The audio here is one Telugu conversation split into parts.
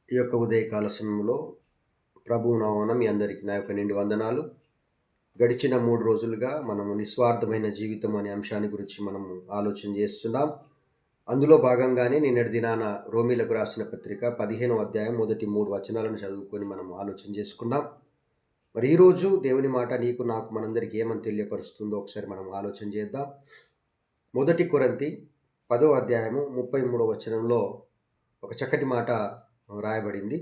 ఈ యొక్క ఉదయకాల సమయంలో ప్రభువు నామమున మీ అందరికీ నా యొక్క నిండు వందనాలు. గడిచిన 3 రోజులుగా మనము నిస్వార్థమైన జీవితం అనే అంశాన్ని గురించి మనము ఆలోచన చేస్తున్నాం. అందులో భాగంగానే నిన్నటి దినాన రోమీలకు రాసిన పత్రిక 15వ అధ్యాయం మొదటి 3 వచనాలను చదువుకొని మనం ఆలోచన చేసుకున్నాం. మరి ఈరోజు దేవుని మాట నీకు నాకు మనందరికీ ఏమని తెలియపరుస్తుందో ఒకసారి మనం ఆలోచన చేద్దాం. మొదటి కొరింథీ 10వ అధ్యాయము 33వ వచనంలో ఒక చక్కటి మాట రాయబడింది.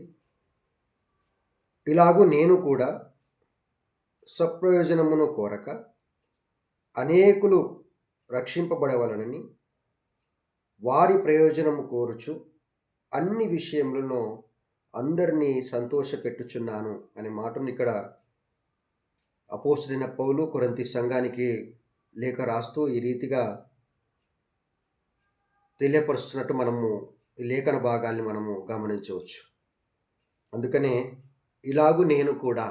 ఇలాగూ నేను కూడా సప్రయోజనమును కోరక అనేకులు రక్షింపబడవలనని వారి ప్రయోజనము కోరుచు అన్ని విషయములను అందరినీ సంతోషపెట్టుచున్నాను అనే మాటను ఇక్కడ అపోస్తలుడైన పౌలు కొరింథీ సంఘానికి లేఖ రాస్తూ ఈ రీతిగా తెలియపరుస్తున్నట్టు మనము ఈ లేఖన భాగాల్ని మనము గమనించవచ్చు. అందుకనే ఇలాగూ నేను కూడా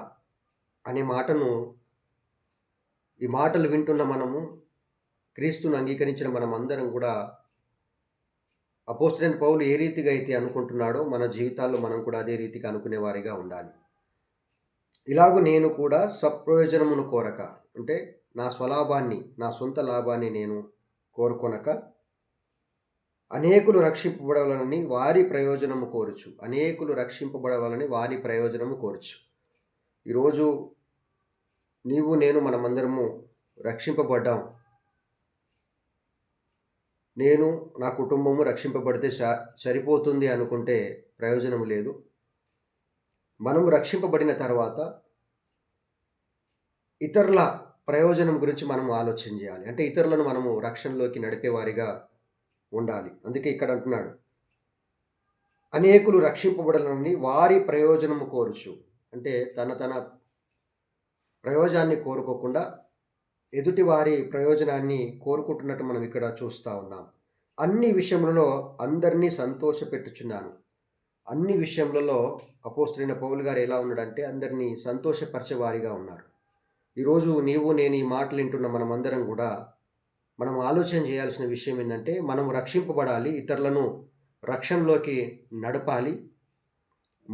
అనే మాటను, ఈ మాటలు వింటున్న మనము, క్రీస్తును అంగీకరించిన మనం అందరం కూడా అపోస్తలుడైన పౌలు ఏ రీతిగా అయితే అనుకుంటున్నాడో మన జీవితాల్లో మనం కూడా అదే రీతిగా అనుకునే వారిగా ఉండాలి. ఇలాగూ నేను కూడా సప్రయోజనమును కోరక, అంటే నా స్వలాభాన్ని, నా సొంత లాభాన్ని నేను కోరుకొనక అనేకులు రక్షింపబడవలనని వారి ప్రయోజనము కోరుచు. అనేకులు రక్షింపబడవాలని వారి ప్రయోజనము కోరుచు. ఈరోజు నీవు నేను మనమందరము రక్షింపబడ్డాం. నేను నా కుటుంబము రక్షింపబడితే సరిపోతుంది అనుకుంటే ప్రయోజనం లేదు. మనము రక్షింపబడిన తర్వాత ఇతరుల ప్రయోజనం గురించి మనము ఆలోచన చేయాలి. అంటే ఇతరులను మనము రక్షణలోకి నడిపేవారిగా ఉండాలి. అందుకే ఇక్కడ అంటున్నాడు, అనేకులు రక్షింపబడాలని వారి ప్రయోజనము కోరుచు. అంటే తన ప్రయోజనాన్ని కోరుకోకుండా ఎదుటి వారి ప్రయోజనాన్ని కోరుకుంటున్నట్టు మనం ఇక్కడ చూస్తూ ఉన్నాం. అన్ని విషయములలో అందరినీ సంతోషపెట్టుచున్నాను. అన్ని విషయములలో అపోస్తలుడైన పౌలు గారు ఎలా ఉన్నాడంటే అందరినీ సంతోషపరిచేవారిగా ఉన్నారు. ఈరోజు నీవు నేను ఈ మాటలు వింటున్న మనమందరం కూడా మనం ఆలోచన చేయాల్సిన విషయం ఏంటంటే మనం రక్షింపబడాలి, ఇతరులను రక్షణలోకి నడపాలి,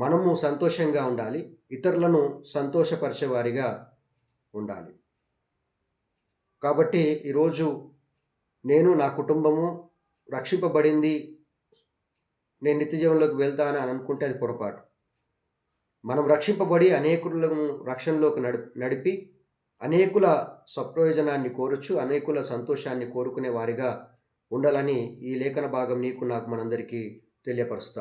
మనము సంతోషంగా ఉండాలి, ఇతరులను సంతోషపరిచేవారిగా ఉండాలి. కాబట్టి ఈరోజు నేను నా కుటుంబము రక్షింపబడింది, నేను నిత్య జీవంలోకి వెళ్తాను అని అనుకుంటే అది పొరపాటు. మనం రక్షింపబడి అనేకులను రక్షణలోకి నడిపి అనేకుల సప్రయోజనాన్ని కోరచ్చు, అనేకుల సంతోషాన్ని కోరుకునే వారిగా ఉండాలని ఈ లేఖన భాగం నీకు నాకు మనందరికీ తెలియపరుస్తా.